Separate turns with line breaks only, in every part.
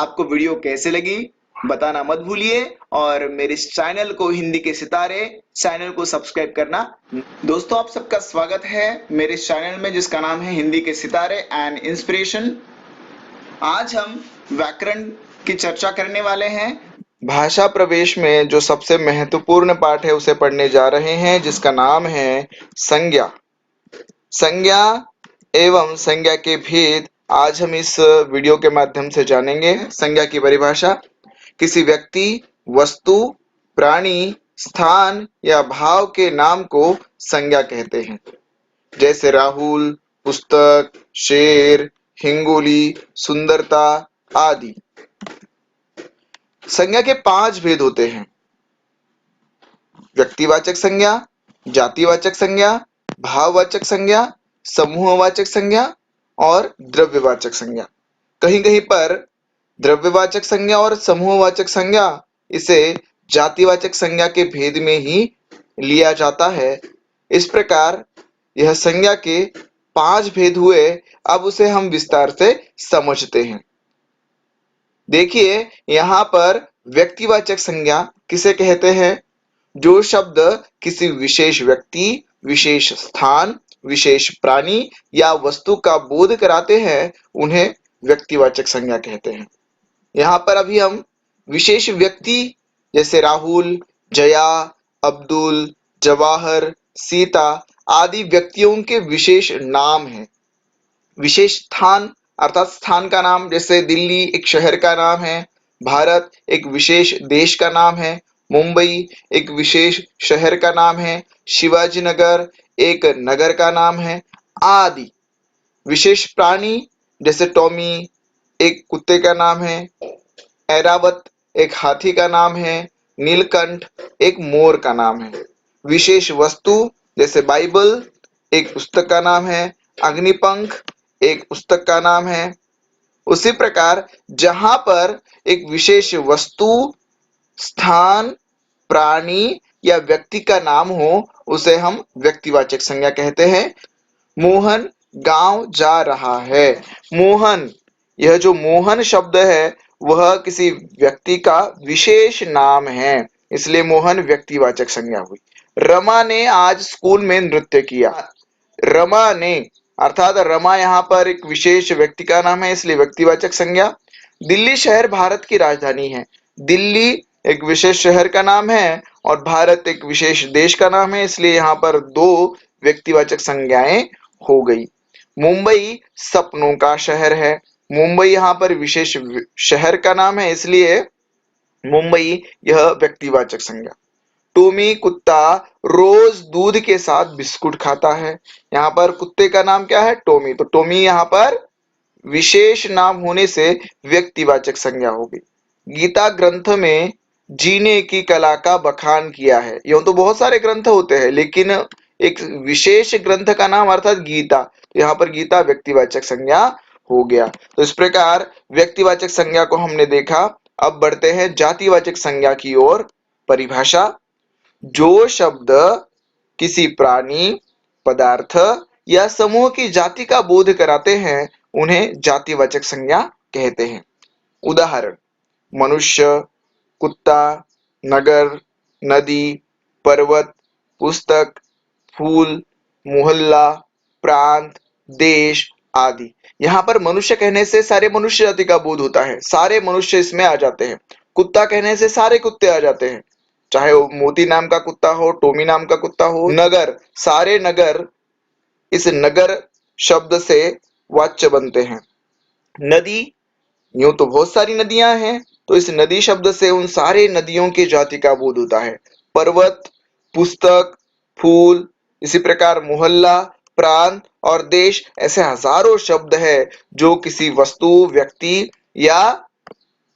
आपको वीडियो कैसे लगी बताना मत भूलिए और मेरे इस चैनल को हिंदी के सितारे चैनल को सब्सक्राइब करना। दोस्तों, आप सबका स्वागत है मेरे इस चैनल में जिसका नाम है हिंदी के सितारे एंड इंस्पिरेशन। आज हम व्याकरण की चर्चा करने वाले हैं। भाषा प्रवेश में जो सबसे महत्वपूर्ण पाठ है उसे पढ़ने जा रहे हैं, जिसका नाम है संज्ञा। संज्ञा एवं संज्ञा के भेद आज हम इस वीडियो के माध्यम से जानेंगे। संज्ञा की परिभाषा: किसी व्यक्ति, वस्तु, प्राणी, स्थान या भाव के नाम को संज्ञा कहते हैं, जैसे राहुल, पुस्तक, शेर, हिंगोली, सुंदरता आदि। संज्ञा के 5 भेद होते हैं: व्यक्तिवाचक संज्ञा, जातिवाचक संज्ञा, भाववाचक संज्ञा, समूहवाचक संज्ञा और द्रव्यवाचक संज्ञा। कहीं कहीं पर द्रव्यवाचक संज्ञा और समूहवाचक संज्ञा इसे जातिवाचक संज्ञा के भेद में ही लिया जाता है। इस प्रकार यह संज्ञा के 5 भेद हुए। अब उसे हम विस्तार से समझते हैं। देखिए, यहाँ पर व्यक्तिवाचक संज्ञा किसे कहते हैं? जो शब्द किसी विशेष व्यक्ति, विशेष स्थान, विशेष प्राणी या वस्तु का बोध कराते हैं उन्हें व्यक्तिवाचक संज्ञा कहते हैं। यहाँ पर अभी हम विशेष व्यक्ति जैसे राहुल, जया, अब्दुल, जवाहर, सीता आदि व्यक्तियों के विशेष नाम हैं। विशेष स्थान अर्थात स्थान का नाम, जैसे दिल्ली एक शहर का नाम है, भारत एक विशेष देश का नाम है, मुंबई एक विशेष शहर का नाम है, शिवाजी नगर एक नगर का नाम है आदि। विशेष प्राणी जैसे टॉमी एक कुत्ते का नाम है, ऐरावत एक हाथी का नाम है, नीलकंठ एक मोर का नाम है। विशेष वस्तु जैसे बाइबल एक पुस्तक का नाम है, अग्निपंख एक पुस्तक का नाम है। उसी प्रकार जहां पर एक विशेष वस्तु, स्थान, प्राणी या व्यक्ति का नाम हो उसे हम व्यक्तिवाचक संज्ञा कहते हैं। मोहन गांव जा रहा है। मोहन, यह जो मोहन शब्द है वह किसी व्यक्ति का विशेष नाम है, इसलिए मोहन व्यक्तिवाचक संज्ञा हुई। रमा ने आज स्कूल में नृत्य किया। रमा ने अर्थात रमा यहाँ पर एक विशेष व्यक्ति का नाम है, इसलिए व्यक्तिवाचक संज्ञा। दिल्ली शहर भारत की राजधानी है। दिल्ली एक विशेष शहर का नाम है और भारत एक विशेष देश का नाम है, इसलिए यहाँ पर 2 व्यक्तिवाचक संज्ञाएं हो गई। मुंबई सपनों का शहर है। मुंबई यहाँ पर विशेष शहर का नाम है, इसलिए मुंबई यह व्यक्तिवाचक संज्ञा। टॉमी कुत्ता रोज दूध के साथ बिस्कुट खाता है। यहाँ पर कुत्ते का नाम क्या है? टॉमी। तो टॉमी यहाँ पर विशेष नाम होने से व्यक्तिवाचक संज्ञा हो गई। गीता ग्रंथ में जीने की कला का बखान किया है। यूं तो बहुत सारे ग्रंथ होते हैं, लेकिन एक विशेष ग्रंथ का नाम अर्थात गीता, तो यहाँ पर गीता व्यक्तिवाचक संज्ञा हो गया। तो इस प्रकार व्यक्तिवाचक संज्ञा को हमने देखा। अब बढ़ते हैं जातिवाचक संज्ञा की ओर। परिभाषा: जो शब्द किसी प्राणी, पदार्थ या समूह की जाति का बोध कराते हैं उन्हें जातिवाचक संज्ञा कहते हैं। उदाहरण: मनुष्य, कुत्ता, नगर, नदी, पर्वत, पुस्तक, फूल, मोहल्ला, प्रांत, देश आदि। यहाँ पर मनुष्य कहने से सारे मनुष्य जाति का बोध होता है, सारे मनुष्य इसमें आ जाते हैं। कुत्ता कहने से सारे कुत्ते आ जाते हैं, चाहे वो मोती नाम का कुत्ता हो, टॉमी नाम का कुत्ता हो। नगर, सारे नगर इस नगर शब्द से वाच्य बनते हैं। नदी, यूं तो बहुत सारी नदियां हैं, तो इस नदी शब्द से उन सारे नदियों की जाति का बोध होता है। पर्वत, पुस्तक, फूल, इसी प्रकार मोहल्ला, प्रांत और देश, ऐसे हजारों शब्द है जो किसी वस्तु, व्यक्ति या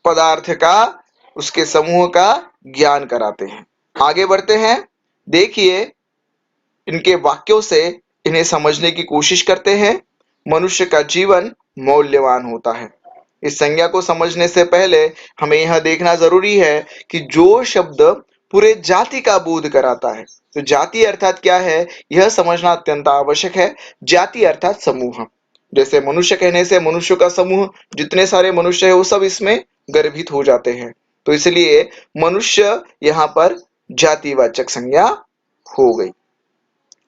पदार्थ का, उसके समूह का ज्ञान कराते हैं। आगे बढ़ते हैं। देखिए, इनके वाक्यों से इन्हें समझने की कोशिश करते हैं। मनुष्य का जीवन मौल्यवान होता है। इस संज्ञा को समझने से पहले हमें यह देखना जरूरी है कि जो शब्द पूरे जाति का बोध कराता है, तो जाति अर्थात क्या है यह समझना अत्यंत आवश्यक है। जाति अर्थात समूह। जैसे मनुष्य कहने से मनुष्यों का समूह, जितने सारे मनुष्य है वो सब इसमें गर्भित हो जाते हैं। तो इसलिए मनुष्य यहाँ पर जातिवाचक संज्ञा हो गई।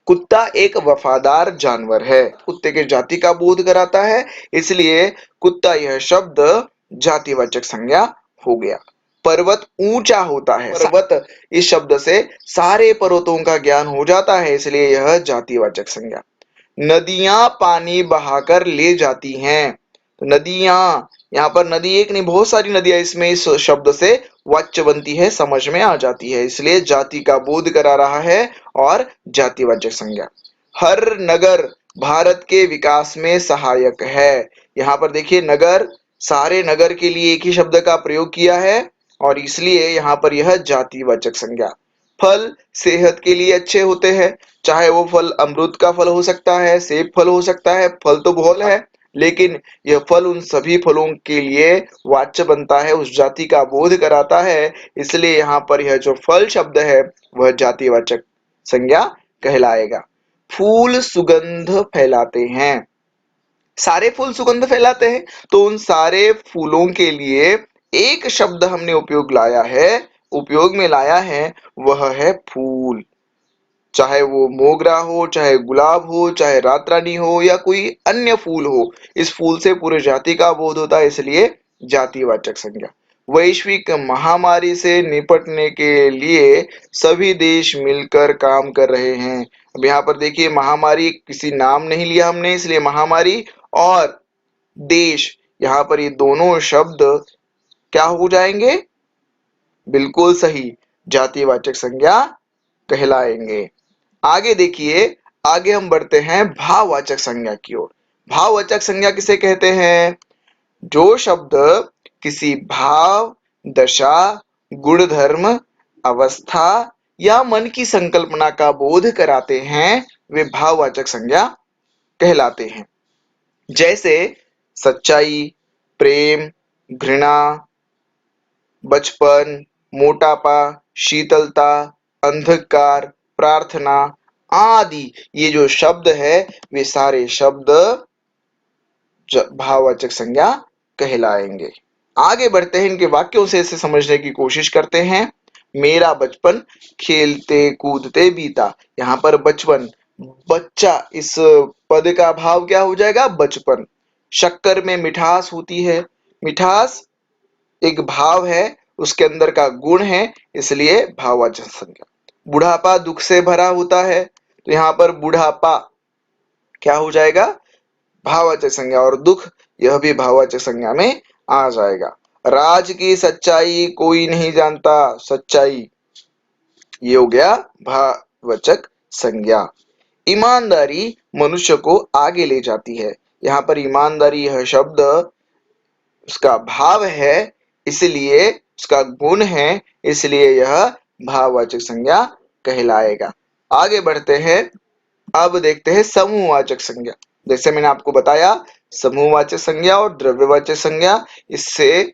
कुत्ता एक वफादार जानवर है, कुत्ते के जाति का बोध कराता है, इसलिए कुत्ता यह शब्द जातिवाचक संज्ञा हो गया। पर्वत ऊंचा होता है, पर्वत इस शब्द से सारे पर्वतों का ज्ञान हो जाता है, इसलिए यह जातिवाचक संज्ञा। नदियां पानी बहाकर ले जाती हैं, तो नदियां, यहाँ पर नदी एक नहीं बहुत सारी नदियां इसमें इस शब्द से वाच्य बनती है, समझ में आ जाती है, इसलिए जाति का बोध करा रहा है और जातिवाचक संज्ञा। हर नगर भारत के विकास में सहायक है, यहाँ पर देखिए नगर, सारे नगर के लिए एक ही शब्द का प्रयोग किया है और इसलिए यहाँ पर यह जातिवाचक संज्ञा। फल सेहत के लिए अच्छे होते हैं, चाहे वो फल अमरूद का फल हो सकता है, सेब फल हो सकता है, फल तो बहुत है, लेकिन यह फल उन सभी फलों के लिए वाच्य बनता है, उस जाति का बोध कराता है, इसलिए यहाँ पर यह जो फल शब्द है वह जातिवाचक संज्ञा कहलाएगा। फूल सुगंध फैलाते हैं, सारे फूल सुगंध फैलाते हैं, तो उन सारे फूलों के लिए एक शब्द हमने उपयोग में लाया है, वह है फूल। चाहे वो मोगरा हो, चाहे गुलाब हो, चाहे रात रानी हो या कोई अन्य फूल हो, इस फूल से पूरे जाति का बोध होता है, इसलिए जातिवाचक संज्ञा। वैश्विक महामारी से निपटने के लिए सभी देश मिलकर काम कर रहे हैं। अब यहाँ पर देखिए महामारी, किसी नाम नहीं लिया हमने, इसलिए महामारी और देश, यहाँ पर ये दोनों शब्द क्या हो जाएंगे? बिल्कुल सही, जातिवाचक संज्ञा कहलाएंगे। आगे देखिए, आगे हम बढ़ते हैं भाववाचक संज्ञा की ओर। भाववाचक संज्ञा किसे कहते हैं? जो शब्द किसी भाव, दशा, गुणधर्म, अवस्था या मन की संकल्पना का बोध कराते हैं, वे भाववाचक संज्ञा कहलाते हैं। जैसे सच्चाई, प्रेम, घृणा, बचपन, मोटापा, शीतलता, अंधकार, प्रार्थना आदि, ये जो शब्द है वे सारे शब्द भाववाचक संज्ञा कहलाएंगे। आगे बढ़ते हैं, इनके वाक्यों से इसे समझने की कोशिश करते हैं। मेरा बचपन खेलते कूदते बीता, यहाँ पर बचपन, बच्चा, इस पद का भाव क्या हो जाएगा? बचपन। शक्कर में मिठास होती है, मिठास एक भाव है, उसके अंदर का गुण है, इसलिए भाववाचक संज्ञा। बुढ़ापा दुख से भरा होता है, तो यहाँ पर बुढ़ापा क्या हो जाएगा? भाववाचक संज्ञा, और दुख यह भी भाववाचक संज्ञा में आ जाएगा। राज की सच्चाई कोई नहीं जानता, सच्चाई ये हो गया भाववाचक संज्ञा। ईमानदारी मनुष्य को आगे ले जाती है, यहाँ पर ईमानदारी यह शब्द उसका भाव है, इसलिए उसका गुण है, इसलिए यह भाववाचक संज्ञा कहलाएगा। आगे बढ़ते हैं, अब देखते हैं समूहवाचक संज्ञा। जैसे मैंने आपको बताया, समूहवाचक संज्ञा और द्रव्यवाचक संज्ञा, इससे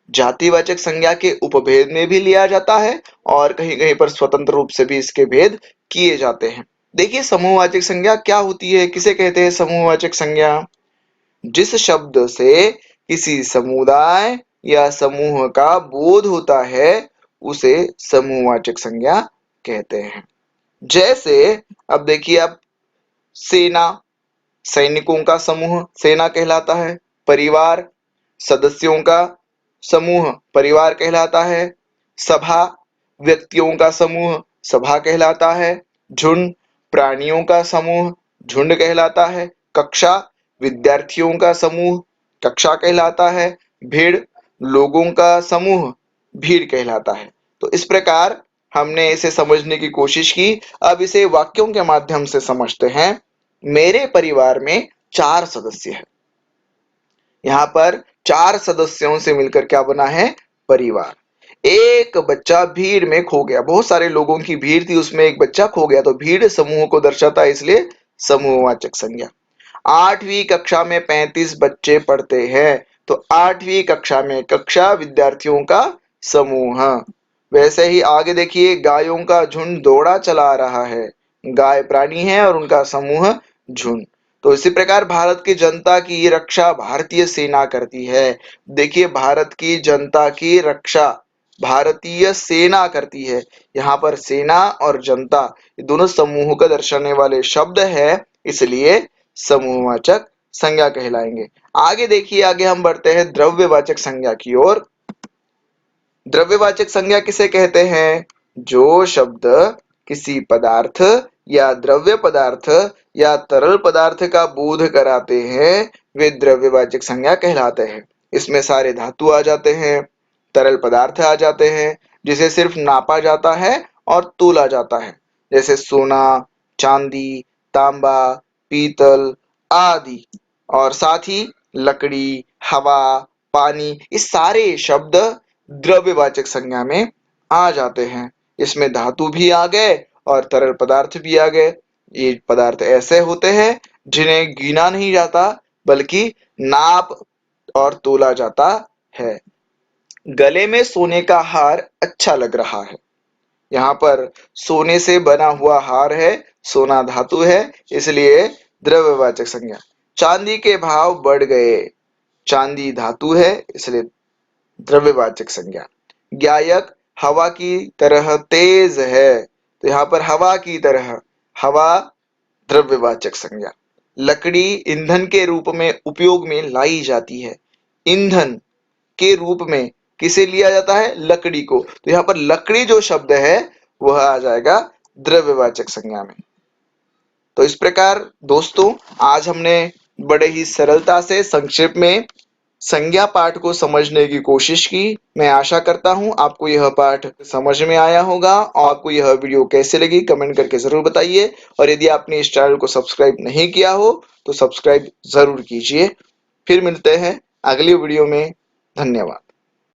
जातिवाचक संज्ञा के उपभेद में भी लिया जाता है और कहीं कहीं पर स्वतंत्र रूप से भी इसके भेद किए जाते हैं। देखिए समूहवाचक संज्ञा क्या होती है, किसे कहते हैं समूहवाचक संज्ञा? जिस शब्द से किसी समुदाय या समूह का बोध होता है उसे समूहवाचक संज्ञा कहते हैं। जैसे अब देखिए, आप सेना, सैनिकों का समूह सेना कहलाता है। परिवार, सदस्यों का समूह परिवार कहलाता है। सभा, व्यक्तियों का समूह सभा कहलाता है। झुंड, प्राणियों का समूह झुंड कहलाता है। कक्षा, विद्यार्थियों का समूह कक्षा कहलाता है। भीड़, लोगों का समूह भीड़ कहलाता है। तो इस प्रकार हमने इसे समझने की कोशिश की, अब इसे वाक्यों के माध्यम से समझते हैं। मेरे परिवार में 4 सदस्य हैं। यहाँ पर 4 सदस्यों से मिलकर क्या बना है? परिवार। एक बच्चा भीड़ में खो गया, बहुत सारे लोगों की भीड़ थी, उसमें एक बच्चा खो गया, तो भीड़ समूह को दर्शाता है, इसलिए समूहवाचक संज्ञा। 8वीं कक्षा में 35 बच्चे पढ़ते हैं, तो 8वीं कक्षा में, कक्षा विद्यार्थियों का समूह। वैसे ही आगे देखिए, गायों का झुंड दौड़ा चला रहा है। गाय प्राणी है और उनका समूह झुंड। तो इसी प्रकार भारत की जनता की रक्षा भारतीय सेना करती है। देखिए, भारत की जनता की रक्षा भारतीय सेना करती है। यहाँ पर सेना और जनता ये दोनों समूह को दर्शाने वाले शब्द है, इसलिए समूहवाचक संज्ञा कहलाएंगे। आगे देखिए, आगे हम बढ़ते हैं द्रव्यवाचक संज्ञा की ओर। द्रव्यवाचक संज्ञा किसे कहते हैं? जो शब्द किसी पदार्थ या द्रव्य पदार्थ या तरल पदार्थ का बोध कराते हैं, वे द्रव्यवाचक संज्ञा कहलाते हैं। इसमें सारे धातु आ जाते हैं, तरल पदार्थ आ जाते हैं, जिसे सिर्फ नापा जाता है और तोला जाता है, जैसे सोना, चांदी, तांबा, पीतल आदि। और साथ ही लकड़ी, हवा, पानी, ये सारे शब्द द्रव्यवाचक संज्ञा में आ जाते हैं। इसमें धातु भी आ गए और तरल पदार्थ भी आ गए। ये पदार्थ ऐसे होते हैं जिन्हें गिना नहीं जाता, बल्कि नाप और तोला जाता है। गले में सोने का हार अच्छा लग रहा है। यहाँ पर सोने से बना हुआ हार है, सोना धातु है, इसलिए द्रव्यवाचक संज्ञा। चांदी के भाव बढ़ गए, चांदी धातु है, इसलिए द्रव्यवाचक संज्ञा। गायक हवा की तरह तेज है, तो यहाँ पर हवा की तरह, हवा द्रव्यवाचक संज्ञा। लकड़ी ईंधन के रूप में उपयोग में लाई जाती है। ईंधन के रूप में किसे लिया जाता है? लकड़ी को। तो यहाँ पर लकड़ी जो शब्द है वह आ जाएगा द्रव्यवाचक संज्ञा में। तो इस प्रकार दोस्तों, आज हमने बड़े ही सरलता से संक्षेप में संज्ञा पाठ को समझने की कोशिश की। मैं आशा करता हूं आपको यह पाठ समझ में आया होगा, और आपको यह वीडियो कैसे लगी कमेंट करके जरूर बताइए। और यदि आपने इस चैनल को सब्सक्राइब नहीं किया हो तो सब्सक्राइब जरूर कीजिए। फिर मिलते हैं अगली वीडियो में। धन्यवाद।